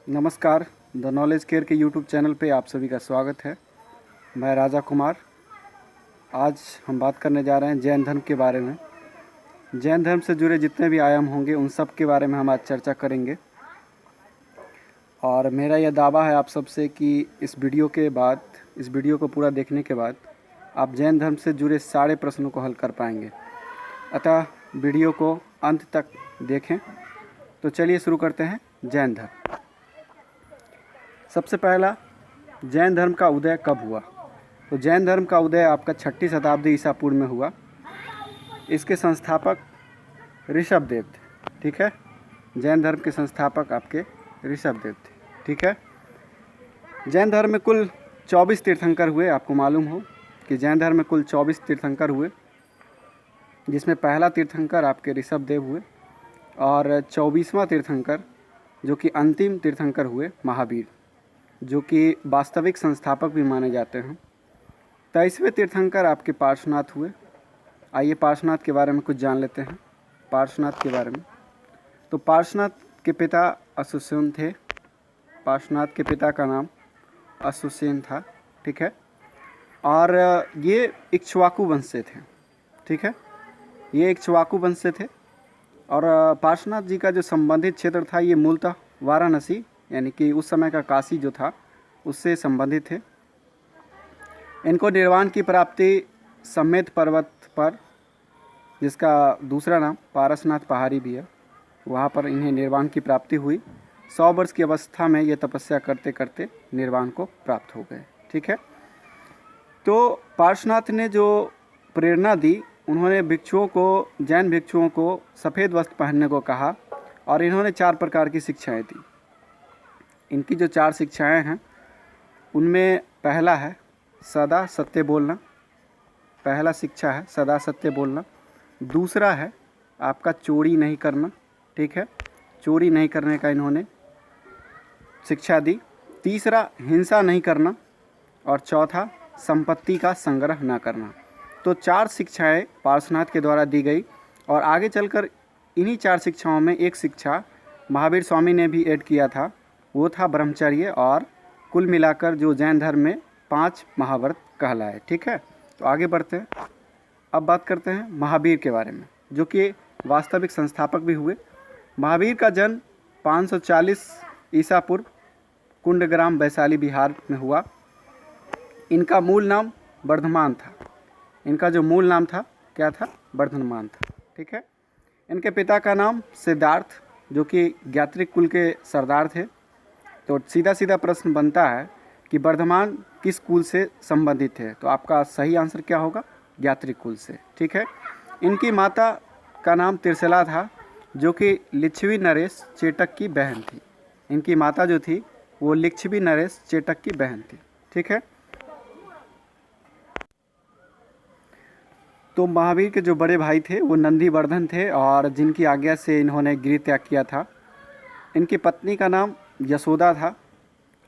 नमस्कार। The knowledge care के YouTube channel पे आप सभी का स्वागत है। मैं राजा कुमार। आज हम बात करने जा रहे हैं जैन धर्म के बारे में। जैन धर्म से जुड़े जितने भी आयाम होंगे उन सब के बारे में हम आज चर्चा करेंगे। और मेरा यह दावा है आप सबसे कि इस वीडियो को पूरा देखने के बाद आप जैन धर्म से जुड़े सारे प्रश्नों को हल कर पाएंगे। अतः वीडियो को अंत तक देखें। तो चलिए शुरू करते हैं। जैन धर्म। सबसे पहला, जैन धर्म का उदय कब हुआ? तो जैन धर्म का उदय आपका 6ठी शताब्दी ईसा पूर्व में हुआ। इसके संस्थापक ऋषभदेव थे। ठीक है, जैन धर्म के संस्थापक आपके ऋषभदेव थे। ठीक है, जैन धर्म में कुल 24 तीर्थंकर हुए। आपको मालूम हो कि जैन धर्म में कुल 24 तीर्थंकर हुए, जिसमें पहला तीर्थंकर आपके ऋषभदेव हुए और 24वां तीर्थंकर जो कि अंतिम तीर्थंकर हुए महावीर, जो कि वास्तविक संस्थापक भी माने जाते हैं। 23वें तीर्थंकर आपके पार्श्वनाथ हुए। आइए पार्श्वनाथ के बारे में कुछ जान लेते हैं। पार्श्वनाथ के बारे में, तो पार्श्वनाथ के पिता अशुसेन थे। पार्श्वनाथ के पिता का नाम अशुसेन था। ठीक है, और ये इक्ष्वाकु वंश से थे। ठीक है, ये इक्ष्वाकु वंश से थे। और पार्श्वनाथ जी का जो संबंधित क्षेत्र था ये मूलतः वाराणसी यानी कि उस समय का काशी जो था उससे संबंधित थे। इनको निर्वाण की प्राप्ति सम्मेत पर्वत पर, जिसका दूसरा नाम पारसनाथ पहाड़ी भी है, वहाँ पर इन्हें निर्वाण की प्राप्ति हुई। 100 वर्ष की अवस्था में ये तपस्या करते करते निर्वाण को प्राप्त हो गए। ठीक है, तो पार्श्वनाथ ने जो प्रेरणा दी, उन्होंने भिक्षुओं को, जैन भिक्षुओं को सफ़ेद वस्त्र पहनने को कहा और इन्होंने 4 प्रकार की शिक्षाएं दी। इनकी जो 4 शिक्षाएं हैं उनमें पहला है सदा सत्य बोलना। पहला शिक्षा है सदा सत्य बोलना। दूसरा है आपका चोरी नहीं करना। ठीक है, चोरी नहीं करने का इन्होंने शिक्षा दी। तीसरा हिंसा नहीं करना और चौथा संपत्ति का संग्रह न करना। तो 4 शिक्षाएं पार्श्वनाथ के द्वारा दी गई और आगे चलकर इन्हीं 4 शिक्षाओं में एक शिक्षा महावीर स्वामी ने भी ऐड किया था, वो था ब्रह्मचर्य। और कुल मिलाकर जो जैन धर्म में 5 महाव्रत कहलाए। ठीक है, तो आगे बढ़ते हैं। अब बात करते हैं महावीर के बारे में, जो कि वास्तविक संस्थापक भी हुए। महावीर का जन्म 540 ईसा पूर्व कुंडग्राम वैशाली बिहार में हुआ। इनका मूल नाम वर्धमान था। इनका जो मूल नाम था क्या था? वर्धमान था। ठीक है, इनके पिता का नाम सिद्धार्थ, जो कि ज्ञात्रिक कुल के सरदार थे। तो सीधा सीधा प्रश्न बनता है कि वर्धमान किस कुल से संबंधित थे? तो आपका सही आंसर क्या होगा? ज्ञात्रिक कुल से। ठीक है, इनकी माता का नाम त्रिशला था, जो कि लिच्छवी नरेश चेटक की बहन थी। इनकी माता जो थी वो लिच्छवी नरेश चेटक की बहन थी। ठीक है, तो महावीर के जो बड़े भाई थे वो नंदीवर्धन थे और जिनकी आज्ञा से इन्होंने गृह त्याग किया था। इनकी पत्नी का नाम यशोदा था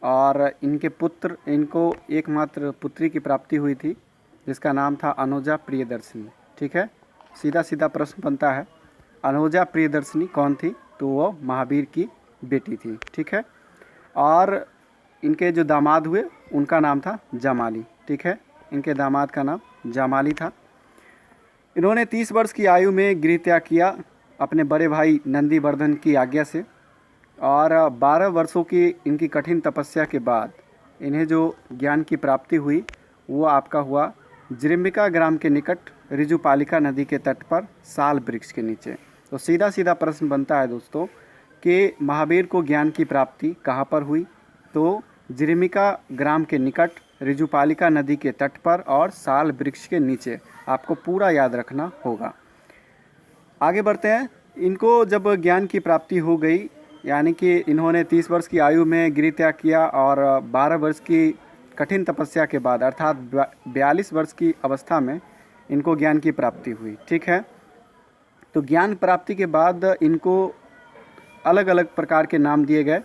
और इनको एकमात्र पुत्री की प्राप्ति हुई थी, जिसका नाम था अनुजा प्रियदर्शिनी। ठीक है, सीधा सीधा प्रश्न बनता है, अनुजा प्रियदर्शिनी कौन थी? तो वो महावीर की बेटी थी। ठीक है, और इनके जो दामाद हुए उनका नाम था जामाली। ठीक है, इनके दामाद का नाम जामाली था। इन्होंने 30 वर्ष की आयु में गृह त्याग किया अपने बड़े भाई नंदीवर्धन की आज्ञा से। और 12 वर्षों की इनकी कठिन तपस्या के बाद इन्हें जो ज्ञान की प्राप्ति हुई वो आपका हुआ जिरिम्बिका ग्राम के निकट ऋजुपालिका नदी के तट पर साल वृक्ष के नीचे। तो सीधा सीधा प्रश्न बनता है दोस्तों कि महावीर को ज्ञान की प्राप्ति कहाँ पर हुई? तो जिरिम्बिका ग्राम के निकट ऋजुपालिका नदी के तट पर और साल वृक्ष के नीचे। आपको पूरा याद रखना होगा। आगे बढ़ते हैं। इनको जब ज्ञान की प्राप्ति हो गई, यानी कि इन्होंने 30 वर्ष की आयु में गृह त्याग किया और 12 वर्ष की कठिन तपस्या के बाद अर्थात 42 वर्ष की अवस्था में इनको ज्ञान की प्राप्ति हुई। ठीक है, तो ज्ञान प्राप्ति के बाद इनको अलग अलग प्रकार के नाम दिए गए,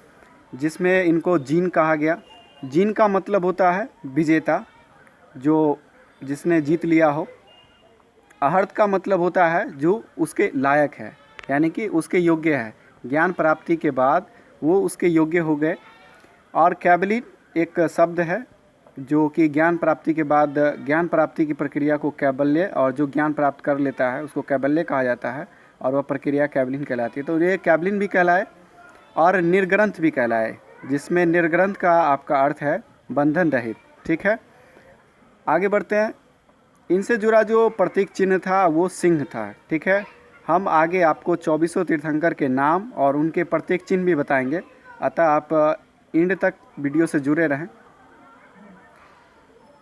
जिसमें इनको जीन कहा गया। जीन का मतलब होता है विजेता, जिसने जीत लिया हो। अहर्त का मतलब होता है जो उसके लायक है, यानी कि उसके योग्य है। ज्ञान प्राप्ति के बाद वो उसके योग्य हो गए। और कैबलिन एक शब्द है जो कि ज्ञान प्राप्ति के बाद ज्ञान प्राप्ति की प्रक्रिया को कैबल्य, और जो ज्ञान प्राप्त कर लेता है उसको कैबल्य कहा जाता है, और वह प्रक्रिया कैबलिन कहलाती है। तो ये कैबलिन भी कहलाए और निर्ग्रंथ भी कहलाए, जिसमें निर्ग्रंथ का आपका अर्थ है बंधन रहित। ठीक है, आगे बढ़ते हैं। इनसे जुड़ा जो प्रतीक चिन्ह था वो सिंह था। ठीक है, हम आगे आपको 24 तीर्थंकर के नाम और उनके प्रतीक चिन्ह भी बताएंगे, अतः आप एंड तक वीडियो से जुड़े रहें।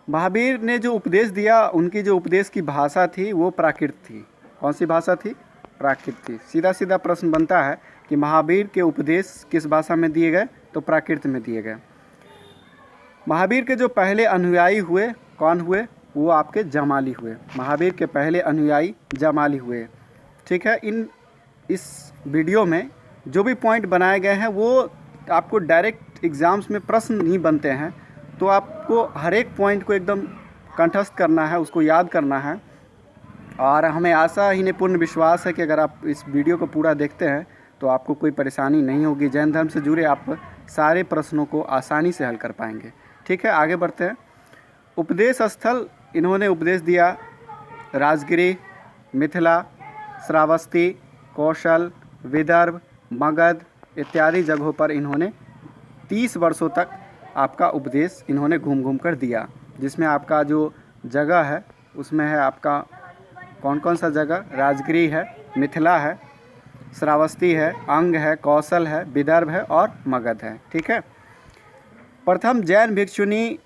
महावीर ने जो उपदेश दिया, उनकी जो उपदेश की भाषा थी वो प्राकृत थी। कौन सी भाषा थी? प्राकृत थी। सीधा सीधा प्रश्न बनता है कि महावीर के उपदेश किस भाषा में दिए गए? तो प्राकृत में दिए गए। महावीर के जो पहले अनुयायी हुए, कौन हुए? वो आपके जमाली हुए। महावीर के पहले अनुयायी जमाली हुए। ठीक है, इस वीडियो में जो भी पॉइंट बनाए गए हैं वो आपको डायरेक्ट एग्ज़ाम्स में प्रश्न नहीं बनते हैं, तो आपको हर एक पॉइंट को एकदम कंठस्थ करना है, उसको याद करना है। और हमें आशा ही नहीं पूर्ण विश्वास है कि अगर आप इस वीडियो को पूरा देखते हैं तो आपको कोई परेशानी नहीं होगी। जैन धर्म से जुड़े आप सारे प्रश्नों को आसानी से हल कर पाएंगे। ठीक है, आगे बढ़ते हैं। उपदेश स्थल इन्होंने उपदेश दिया राजगिरी, मिथिला, श्रावस्ती, कौशल, विदर्भ, मगध इत्यादि जगहों पर इन्होंने 30 वर्षों तक आपका उपदेश इन्होंने घूम घूम कर दिया। जिसमें आपका जो जगह है उसमें है आपका कौन कौन सा जगह? राजगिरी है, मिथिला है, श्रावस्ती है, अंग है, कौशल है, विदर्भ है और मगध है। ठीक है, प्रथम जैन भिक्षुणी,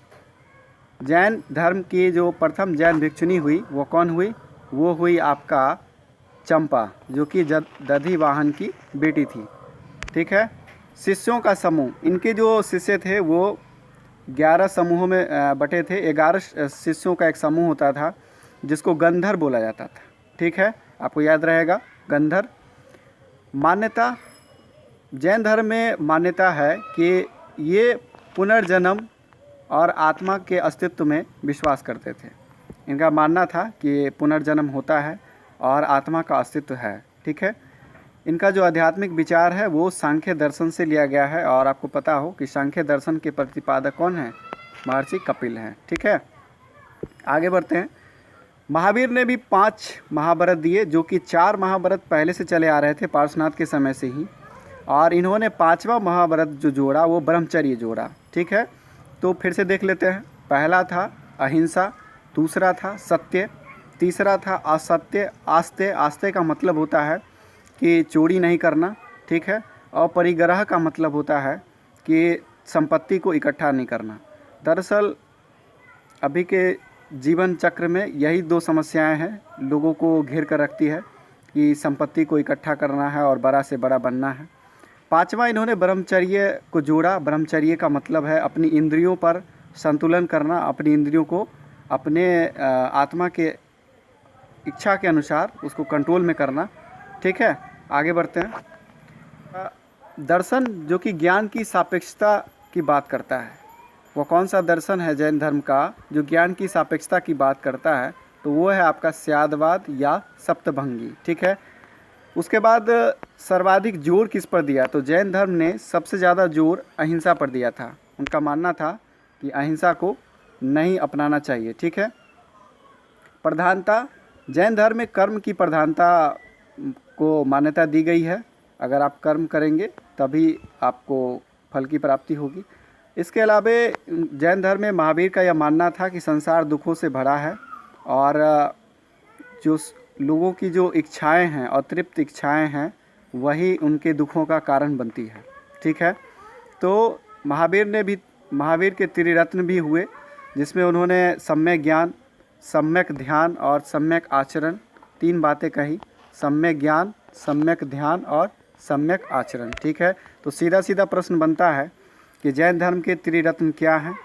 जैन धर्म की जो प्रथम जैन भिक्षुणी हुई वो कौन हुई? वो हुई आपका चंपा, जो कि दधिवाहन की बेटी थी। ठीक है, शिष्यों का समूह, इनके जो शिष्य थे वो 11 समूहों में बटे थे। 11 शिष्यों का एक समूह होता था जिसको गंधर बोला जाता था। ठीक है, आपको याद रहेगा गंधर। मान्यता, जैन धर्म में मान्यता है कि ये पुनर्जन्म और आत्मा के अस्तित्व में विश्वास करते थे। इनका मानना था कि पुनर्जन्म होता है और आत्मा का अस्तित्व है। ठीक है, इनका जो आध्यात्मिक विचार है वो सांख्य दर्शन से लिया गया है, और आपको पता हो कि सांख्य दर्शन के प्रतिपादक कौन है? महर्षि कपिल हैं। ठीक है, आगे बढ़ते हैं। महावीर ने भी 5 महाभारत दिए, जो कि 4 महाभारत पहले से चले आ रहे थे पार्श्वनाथ के समय से ही, और इन्होंने 5वां महाभारत जो जोड़ा वो ब्रह्मचर्य जोड़ा। ठीक है, तो फिर से देख लेते हैं। पहला था अहिंसा, दूसरा था सत्य, तीसरा था असत्य, आस्ते, आस्ते का मतलब होता है कि चोरी नहीं करना। ठीक है, और परिग्रह का मतलब होता है कि संपत्ति को इकट्ठा नहीं करना। दरअसल अभी के जीवन चक्र में यही 2 समस्याएं हैं लोगों को घेर कर रखती है, कि संपत्ति को इकट्ठा करना है और बड़ा से बड़ा बनना है। 5वां इन्होंने ब्रह्मचर्य को जोड़ा। ब्रह्मचर्य का मतलब है अपनी इंद्रियों पर संतुलन करना, अपनी इंद्रियों को अपने आत्मा के इच्छा के अनुसार उसको कंट्रोल में करना। ठीक है, आगे बढ़ते हैं। दर्शन जो कि ज्ञान की सापेक्षता की बात करता है, वो कौन सा दर्शन है जैन धर्म का जो ज्ञान की सापेक्षता की बात करता है? तो वो है आपका स्यादवाद या सप्तभंगी। ठीक है, उसके बाद सर्वाधिक जोर किस पर दिया? तो जैन धर्म ने सबसे ज़्यादा जोर अहिंसा पर दिया था। उनका मानना था कि अहिंसा को नहीं अपनाना चाहिए। ठीक है, प्रधानता, जैन धर्म में कर्म की प्रधानता को मान्यता दी गई है। अगर आप कर्म करेंगे तभी आपको फल की प्राप्ति होगी। इसके अलावा जैन धर्म में महावीर का यह मानना था कि संसार दुखों से भरा है, और जो लोगों की जो इच्छाएं हैं, अतृप्त इच्छाएं हैं, वही उनके दुखों का कारण बनती है। ठीक है, तो महावीर के त्रिरत्न भी हुए, जिसमें उन्होंने सम्यक ज्ञान, सम्यक ध्यान और सम्यक आचरण 3 बातें कही। सम्यक ज्ञान, सम्यक ध्यान और सम्यक आचरण। ठीक है, तो सीधा सीधा प्रश्न बनता है कि जैन धर्म के त्रिरत्न क्या हैं?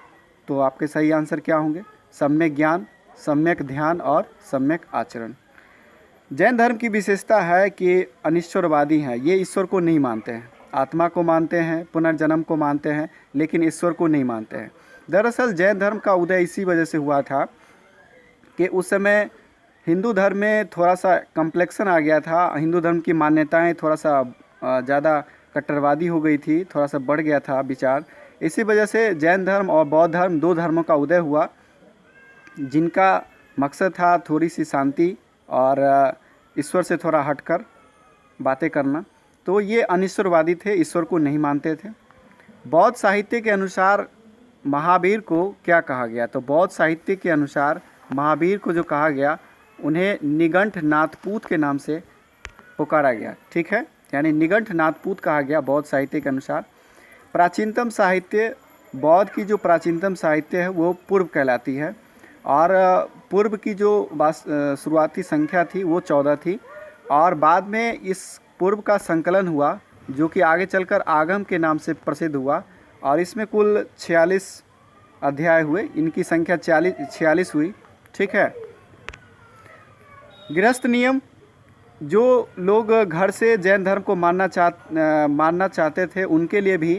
तो आपके सही आंसर क्या होंगे? सम्यक ज्ञान, सम्यक ध्यान और सम्यक आचरण। जैन धर्म की विशेषता है कि अनिश्वरवादी हैं। ये ईश्वर को नहीं मानते हैं, आत्मा को मानते हैं, पुनर्जन्म को मानते हैं, लेकिन ईश्वर को नहीं मानते हैं। दरअसल जैन धर्म का उदय इसी वजह से हुआ था कि उस समय हिंदू धर्म में थोड़ा सा कम्प्लेक्सन आ गया था। हिंदू धर्म की मान्यताएं थोड़ा सा ज़्यादा कट्टरवादी हो गई थी, थोड़ा सा बढ़ गया था विचार। इसी वजह से जैन धर्म और बौद्ध धर्म, दो धर्मों का उदय हुआ, जिनका मकसद था थोड़ी सी शांति और ईश्वर से थोड़ा हटकर बातें करना। तो ये अनिश्वरवादी थे, ईश्वर को नहीं मानते थे। बौद्ध साहित्य के अनुसार महावीर को क्या कहा गया? तो बौद्ध साहित्य के अनुसार महावीर को जो कहा गया, उन्हें निगंठ नाथपूत के नाम से पुकारा गया। ठीक है, यानी निगंठ नाथपूत कहा गया बौद्ध साहित्य के अनुसार। प्राचीनतम साहित्य, बौद्ध की जो प्राचीनतम साहित्य है वो पूर्व कहलाती है, और पूर्व की जो शुरुआती संख्या थी वो 14 थी, और बाद में इस पूर्व का संकलन हुआ जो कि आगे चलकर आगम के नाम से प्रसिद्ध हुआ, और इसमें कुल 46 अध्याय हुए, इनकी संख्या 46 हुई। ठीक है, गृहस्थ नियम, जो लोग घर से जैन धर्म को मानना चाहते थे उनके लिए भी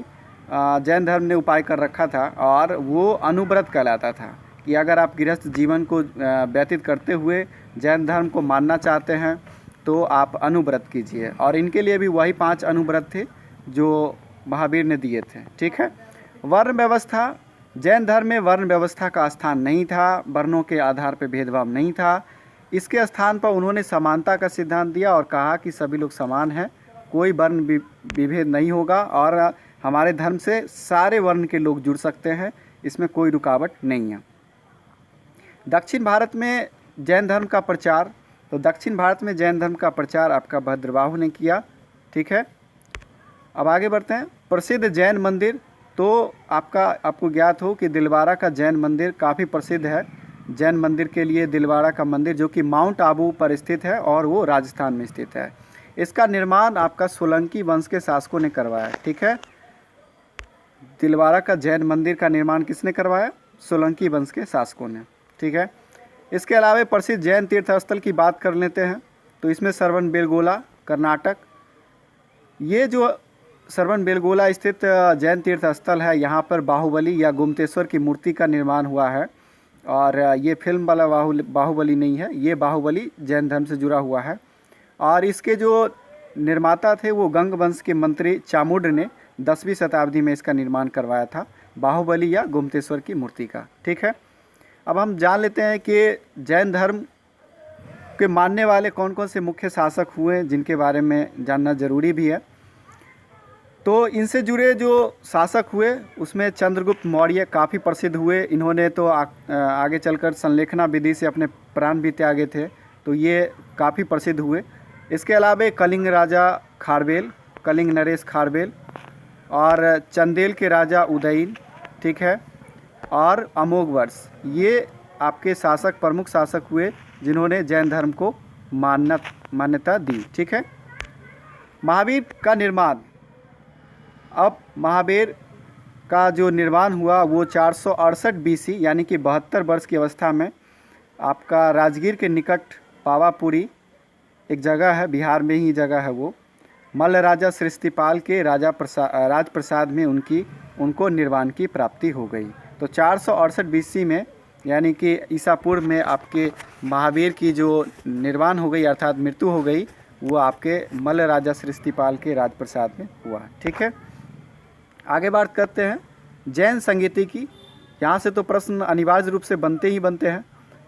जैन धर्म ने उपाय कर रखा था, और वो अनुव्रत कहलाता था कि अगर आप गृहस्थ जीवन को व्यतीत करते हुए जैन धर्म को मानना चाहते हैं तो आप अनुव्रत कीजिए, और इनके लिए भी वही 5 अनुव्रत थे जो महावीर ने दिए थे। ठीक है, वर्ण व्यवस्था, जैन धर्म में वर्ण व्यवस्था का स्थान नहीं था, वर्णों के आधार पर भेदभाव नहीं था। इसके स्थान पर उन्होंने समानता का सिद्धांत दिया और कहा कि सभी लोग समान हैं, कोई वर्ण विभेद नहीं होगा, और हमारे धर्म से सारे वर्ण के लोग जुड़ सकते हैं, इसमें कोई रुकावट नहीं है। दक्षिण भारत में जैन धर्म का प्रचार, तो दक्षिण भारत में जैन धर्म का प्रचार आपका भद्रबाहु ने किया। ठीक है, अब आगे बढ़ते हैं। प्रसिद्ध जैन मंदिर, तो आपको ज्ञात हो कि दिलवाड़ा का जैन मंदिर काफ़ी प्रसिद्ध है। जैन मंदिर के लिए दिलवाड़ा का मंदिर, जो कि माउंट आबू पर स्थित है और वो राजस्थान में स्थित है। इसका निर्माण आपका सोलंकी वंश के शासकों ने करवाया। ठीक है, दिलवाड़ा का जैन मंदिर का निर्माण किसने करवाया? सोलंकी वंश के शासकों ने। ठीक है, इसके अलावा प्रसिद्ध जैन तीर्थ स्थल की बात कर लेते हैं, तो इसमें श्रवणबेलगोला कर्नाटक, ये जो श्रवणबेलगोला स्थित जैन तीर्थ स्थल है, यहाँ पर बाहुबली या गुप्तेश्वर की मूर्ति का निर्माण हुआ है, और ये फिल्म वाला बाहुबली नहीं है, ये बाहुबली जैन धर्म से जुड़ा हुआ है, और इसके जो निर्माता थे वो गंग वंश के मंत्री चामुंड ने 10वीं शताब्दी में इसका निर्माण करवाया था, बाहुबली या गुप्तेश्वर की मूर्ति का। ठीक है, अब हम जान लेते हैं कि जैन धर्म के मानने वाले कौन कौन से मुख्य शासक हुए, जिनके बारे में जानना जरूरी भी है। तो इनसे जुड़े जो शासक हुए उसमें चंद्रगुप्त मौर्य काफ़ी प्रसिद्ध हुए। इन्होंने तो आगे चलकर संलेखना विधि से अपने प्राण भी त्यागे थे, तो ये काफ़ी प्रसिद्ध हुए। इसके अलावा कलिंग राजा खारवेल, कलिंग नरेश खारवेल, और चंदेल के राजा उदयन, ठीक है, और अमोघवर्ष, ये आपके शासक, प्रमुख शासक हुए जिन्होंने जैन धर्म को मान्यता दी। ठीक है, महावीर का निर्माण, अब महावीर का जो निर्माण हुआ वो 468 BC यानी कि 72 वर्ष की अवस्था में आपका राजगीर के निकट पावापुरी एक जगह है, बिहार में ही जगह है वो, मल्ल राजा सृष्टिपाल के राजप्रसाद में उनको निर्वाण की प्राप्ति हो गई। तो 468 BC में यानी कि ईसा पूर्व में आपके महावीर की जो निर्वाण हो गई अर्थात मृत्यु हो गई, वो आपके मल्ल राजा सृष्टिपाल के राजप्रसाद में हुआ। ठीक है, आगे बात करते हैं जैन संगीति की। यहाँ से तो प्रश्न अनिवार्य रूप से बनते हैं।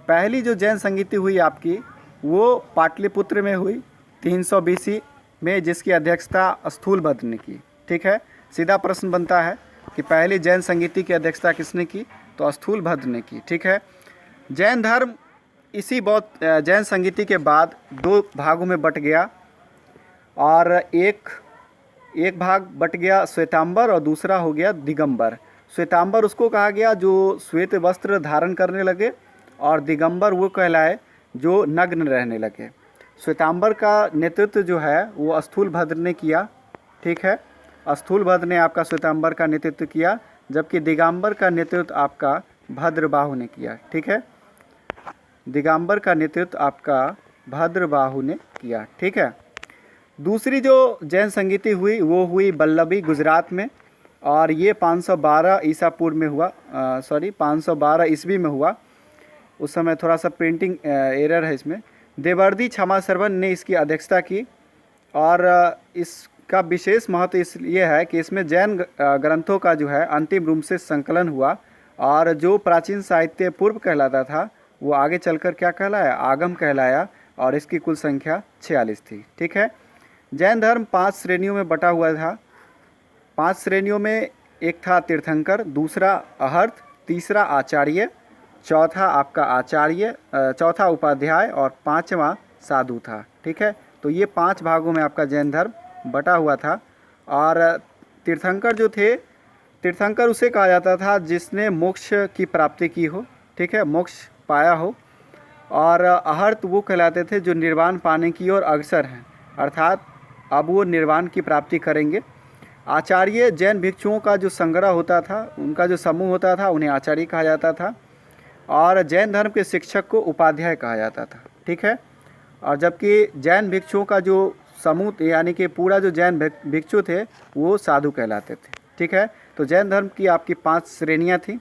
पहली जो जैन संगीति हुई आपकी वो पाटलिपुत्र में हुई 300 BC में, जिसकी अध्यक्षता स्थूलभद्र ने की। ठीक है, सीधा प्रश्न बनता है कि पहली जैन संगीति की अध्यक्षता किसने की? तो स्थूलभद्र ने की। ठीक है, जैन धर्म इसी बौद्ध जैन संगीति के बाद 2 भागों में बट गया, और एक भाग बट गया श्वेतांबर और दूसरा हो गया दिगंबर। श्वेतांबर उसको कहा गया जो श्वेत वस्त्र धारण करने लगे, और दिगंबर वो कहलाए जो नग्न रहने लगे। श्वेतांबर का नेतृत्व जो है वो स्थूलभद्र ने किया। ठीक है, स्थूलभद्र ने आपका श्वेतांबर का नेतृत्व किया, जबकि दिगंबर का नेतृत्व आपका भद्रबाहु ने किया। ठीक है, दिगंबर का नेतृत्व आपका भद्रबाहु ने किया। ठीक है, दूसरी जो जैन संगीति हुई वो हुई बल्लभी गुजरात में, और ये 512 ईसा पूर्व में हुआ, 512 ईस्वी में हुआ। उस समय थोड़ा सा प्रिंटिंग एरर है इसमें। देवर्दी क्षमा श्रवण ने इसकी अध्यक्षता की, और इस का विशेष महत्व इसलिए है कि इसमें जैन ग्रंथों का जो है अंतिम रूप से संकलन हुआ, और जो प्राचीन साहित्य पूर्व कहलाता था वो आगे चलकर क्या कहलाया, आगम कहलाया, और इसकी कुल संख्या 46 थी। ठीक है। जैन धर्म 5 श्रेणियों में बटा हुआ था। 5 श्रेणियों में एक था तीर्थंकर, दूसरा अहर्त, तीसरा आचार्य, चौथा आपका आचार्य, चौथा उपाध्याय, और 5वां साधु था। ठीक है। तो ये 5 भागों में आपका जैन धर्म बटा हुआ था। और तीर्थंकर जो थे, तीर्थंकर उसे कहा जाता था जिसने मोक्ष की प्राप्ति की हो। ठीक है, मोक्ष पाया हो। और अहर्त वो कहलाते थे जो निर्वाण पाने की ओर अग्रसर हैं, अर्थात अब वो निर्वाण की प्राप्ति करेंगे। आचार्य जैन भिक्षुओं का जो संग्रह होता था, उनका जो समूह होता था, उन्हें आचार्य कहा जाता था। और जैन धर्म के शिक्षक को उपाध्याय कहा जाता था। ठीक है। और जबकि जैन भिक्षुओं का जो समूह यानी कि पूरा जो जैन भिक्षु थे वो साधु कहलाते थे। ठीक है। तो जैन धर्म की आपकी 5 श्रेणियाँ थी।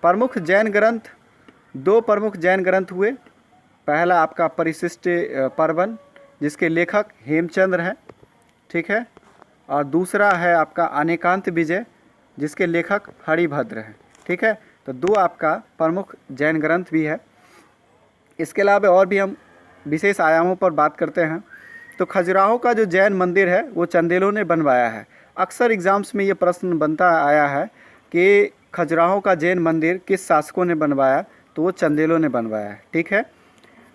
प्रमुख जैन ग्रंथ, 2 प्रमुख जैन ग्रंथ हुए। पहला आपका परिशिष्ट पर्वन जिसके लेखक हेमचंद्र हैं। ठीक है। और दूसरा है आपका अनेकांत विजय जिसके लेखक हरिभद्र हैं। ठीक है। तो 2 आपका प्रमुख जैन ग्रंथ भी है। इसके अलावा और भी हम विशेष आयामों पर बात करते हैं। तो खजुराहो का जो जैन मंदिर है वो चंदेलों ने बनवाया है। अक्सर एग्ज़ाम्स में ये प्रश्न बनता आया है कि खजुराहो का जैन मंदिर किस शासकों ने बनवाया, तो वो चंदेलों ने बनवाया है। ठीक है।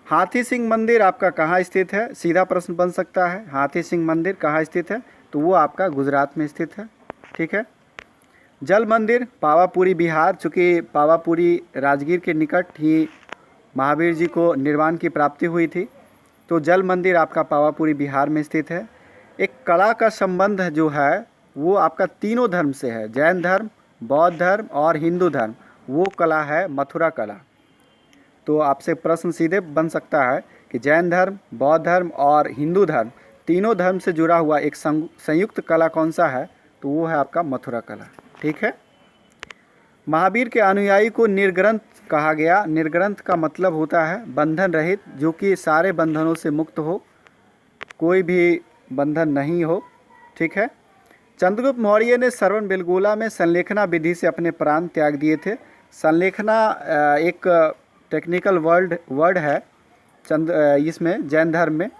हाथी सिंह मंदिर आपका कहाँ स्थित है, सीधा प्रश्न बन सकता है। हाथी सिंह मंदिर कहाँ स्थित है, तो वो आपका गुजरात में स्थित है। ठीक है। जल मंदिर पावापुरी बिहार, चूँकि पावापुरी राजगीर के निकट ही महावीर जी को निर्वाण की प्राप्ति हुई थी, तो जल मंदिर आपका पावापुरी बिहार में स्थित है। एक कला का संबंध जो है वो आपका तीनों धर्म से है, जैन धर्म, बौद्ध धर्म और हिंदू धर्म। वो कला है मथुरा कला। तो आपसे प्रश्न सीधे बन सकता है कि जैन धर्म, बौद्ध धर्म और हिंदू धर्म, तीनों धर्म से जुड़ा हुआ एक संयुक्त कला कौन सा है, तो वो है आपका मथुरा कला। ठीक है। महावीर के अनुयायी को निर्ग्रंथ कहा गया। निर्ग्रंथ का मतलब होता है बंधन रहित, जो कि सारे बंधनों से मुक्त हो, कोई भी बंधन नहीं हो। ठीक है। चंद्रगुप्त मौर्य ने श्रवण बेलगोला में संलेखना विधि से अपने प्राण त्याग दिए थे। संलेखना एक टेक्निकल वर्ड है इसमें जैन धर्म में,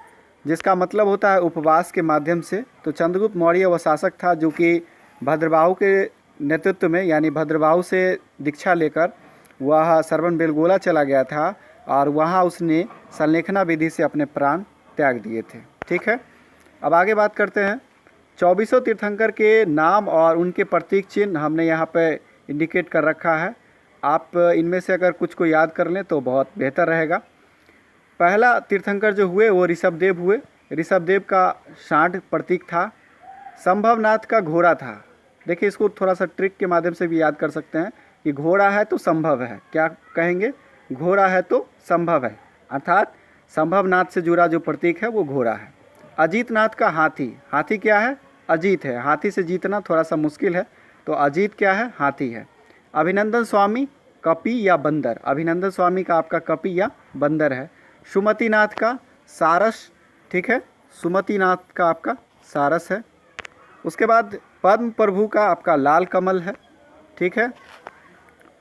जिसका मतलब होता है उपवास के माध्यम से। तो चंद्रगुप्त मौर्य वह शासक था जो कि भद्रबाहु के नेतृत्व में, यानी भद्रबाहु से दीक्षा लेकर वह श्रवण बेलगोला चला गया था, और वहाँ उसने संलेखना विधि से अपने प्राण त्याग दिए थे। ठीक है। अब आगे बात करते हैं। 24 तीर्थंकर के नाम और उनके प्रतीक चिन्ह हमने यहाँ पे इंडिकेट कर रखा है। आप इनमें से अगर कुछ को याद कर लें तो बहुत बेहतर रहेगा। पहला तीर्थंकर जो हुए वो ऋषभदेव हुए। ऋषभदेव का सांड प्रतीक था। संभवनाथ का घोड़ा था। देखिए, इसको थोड़ा सा ट्रिक के माध्यम से भी याद कर सकते हैं कि घोड़ा है तो संभव है। क्या कहेंगे, घोड़ा है तो संभव है, अर्थात संभवनाथ से जुड़ा जो प्रतीक है वो घोड़ा है। अजीतनाथ का हाथी। हाथी क्या है, अजीत है। हाथी से जीतना थोड़ा सा मुश्किल है, तो अजीत क्या है, हाथी है। अभिनंदन स्वामी कपि या बंदर। अभिनंदन स्वामी का आपका कपि या बंदर है। सुमतिनाथ का सारस। ठीक है। सुमतिनाथ का आपका सारस है। उसके बाद पद्म प्रभु का आपका लाल कमल है। ठीक है।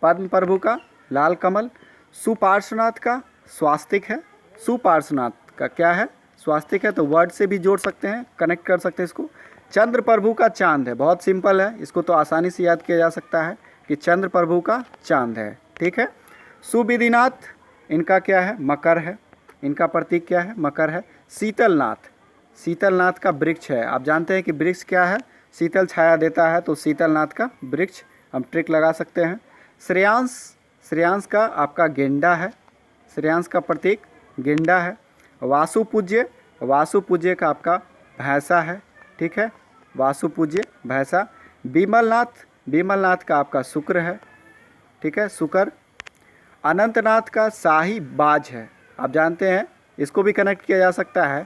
पद्म प्रभु का लाल कमल। सुपार्श्वनाथ का स्वास्तिक है। सुपार्श्वनाथ का क्या है, स्वास्तिक है। तो वर्ड से भी जोड़ सकते हैं, कनेक्ट कर सकते हैं इसको। चंद्र प्रभु का चांद है। बहुत सिंपल है, इसको तो आसानी से याद किया जा सकता है कि चंद्र प्रभु का चांद है। ठीक है। सुविधिनाथ, इनका क्या है, मकर है। इनका प्रतीक क्या है, मकर है। शीतलनाथ, शीतलनाथ का वृक्ष है। आप जानते हैं कि वृक्ष क्या है, शीतल छाया देता है, तो शीतलनाथ का वृक्ष हम ट्रिक लगा सकते हैं। श्रेयांश, श्रेयांश का आपका गेंडा है। श्रेयांश का प्रतीक गेंडा है। वासुपूज्य, वासुपूज्य का आपका भैंसा है। ठीक है। वासुपूज्य भैंसा। विमलनाथ, विमलनाथ का आपका शुक्र है। ठीक है, शुक्र। अनंतनाथ का शाही बाज है। आप जानते हैं, इसको भी कनेक्ट किया जा सकता है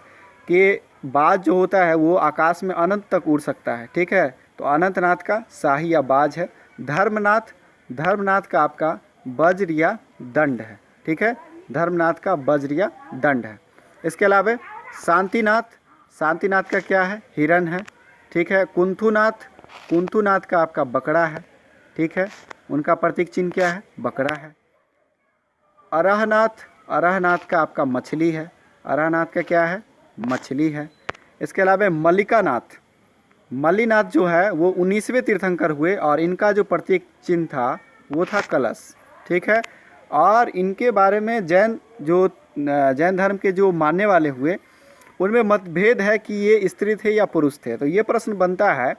कि बाज जो होता है वो आकाश में अनंत तक उड़ सकता है। ठीक है। तो अनंतनाथ का शाही या बाज है। धर्मनाथ, धर्मनाथ का आपका वज्र या दंड है। ठीक है। धर्मनाथ का वज्र या दंड है। इसके अलावा शांतिनाथ, शांतिनाथ का क्या है, हिरण है। ठीक है। कुंथुनाथ का आपका बकरा है, ठीक है, उनका प्रतीक चिन्ह क्या है, बकरा है। अरहनाथ का आपका मछली है, अरहनाथ का क्या है, मछली है। इसके अलावा मल्लीनाथ जो है वो 19वें तीर्थंकर हुए और इनका जो प्रतीक चिन्ह था वो था कलश, ठीक है। और इनके बारे में जैन धर्म के जो मानने वाले हुए उनमें मतभेद है कि ये स्त्री थे या पुरुष थे। तो ये प्रश्न बनता है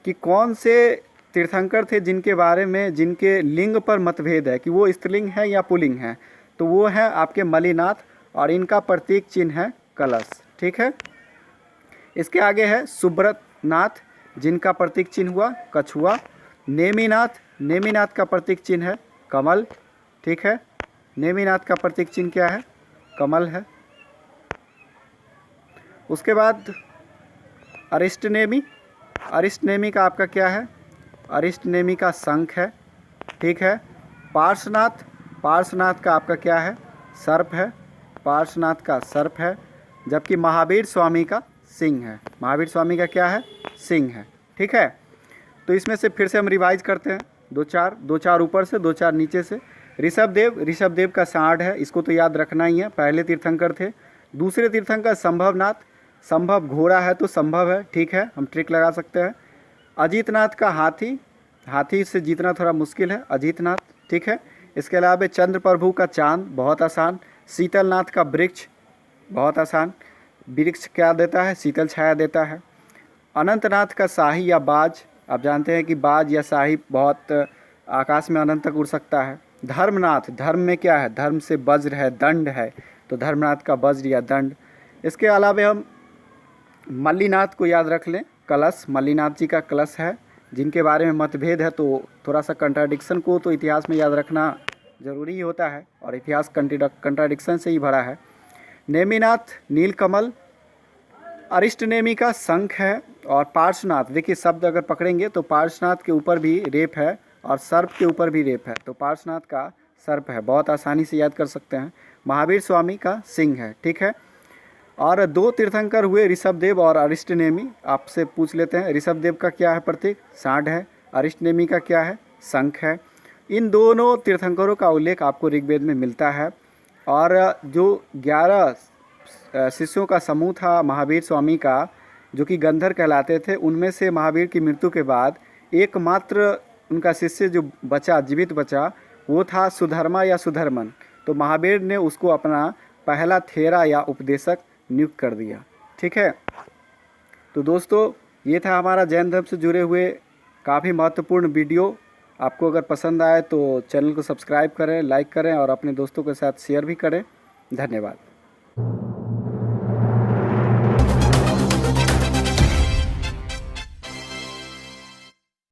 कि कौन से तीर्थंकर थे जिनके बारे में, जिनके लिंग पर मतभेद है कि वो स्त्रीलिंग है या पुल्लिंग है। तो वो है आपके मल्लीनाथ और इनका प्रतीक चिन्ह है कलश, ठीक है। इसके आगे है सुब्रतनाथ जिनका प्रतीक चिन्ह हुआ कछुआ। नेमिनाथ का प्रतीक चिन्ह है कमल, ठीक है। नेमिनाथ का प्रतीक चिन्ह क्या है, कमल है। उसके बाद अरिष्टनेमी का आपका क्या है, अरिष्टनेमी का शंख है, ठीक है। पार्श्वनाथ का आपका क्या है, सर्प है, पार्श्वनाथ का सर्प है। जबकि महावीर स्वामी का सिंह है, महावीर स्वामी का क्या है, सिंह है, ठीक है। तो इसमें से फिर से हम रिवाइज करते हैं, दो चार ऊपर से, दो चार नीचे से। ऋषभदेव का सांड है, इसको तो याद रखना ही है, पहले तीर्थंकर थे। दूसरे तीर्थंकर संभव घोड़ा है तो संभव है, ठीक है, हम ट्रिक लगा सकते हैं। अजीतनाथ का हाथी से जीतना थोड़ा मुश्किल है, अजीतनाथ, ठीक है। इसके अलावा चंद्र प्रभु का चांद, बहुत आसान। शीतलनाथ का वृक्ष, बहुत आसान, वृक्ष क्या देता है, शीतल छाया देता है। अनंतनाथ का शाही या बाज, आप जानते हैं कि बाज या शाही बहुत आकाश में अनंत तक उड़ सकता है। धर्मनाथ, धर्म में क्या है, धर्म से वज्र है, दंड है, तो धर्मनाथ का वज्र या दंड। इसके अलावा हम मल्लीनाथ को याद रख लें, कलश, मल्लीनाथ जी का कलश है, जिनके बारे में मतभेद है। तो थोड़ा सा कंट्राडिक्शन को तो इतिहास में याद रखना ज़रूरी ही होता है और इतिहास कंट्राडिक्शन से ही भरा है। नेमिनाथ नीलकमल, अरिष्टनेमी का शंख है। और पार्श्वनाथ, देखिए शब्द अगर पकड़ेंगे तो पार्श्वनाथ के ऊपर भी रेप है और सर्प के ऊपर भी रेप है, तो पार्श्वनाथ का सर्प है, बहुत आसानी से याद कर सकते हैं। महावीर स्वामी का सिंह है, ठीक है। और दो तीर्थंकर हुए ऋषभदेव और अरिष्टनेमी, आपसे पूछ लेते हैं, ऋषभदेव का क्या है प्रतीक, सांड है, अरिष्टनेमी का क्या है, शंख है। इन दोनों तीर्थंकरों का उल्लेख आपको ऋग्वेद में मिलता है। और जो 11 शिष्यों का समूह था महावीर स्वामी का, जो कि गंधर कहलाते थे, उनमें से महावीर की मृत्यु के बाद एकमात्र उनका शिष्य जो बचा, जीवित बचा, वो था सुधर्मा या सुधर्मन। तो महावीर ने उसको अपना पहला थेरा या उपदेशक नियुक्त कर दिया, ठीक है। तो दोस्तों, ये था हमारा जैन धर्म से जुड़े हुए काफ़ी महत्वपूर्ण वीडियो। आपको अगर पसंद आए तो चैनल को सब्सक्राइब करें, लाइक करें और अपने दोस्तों के साथ शेयर भी करें। धन्यवाद।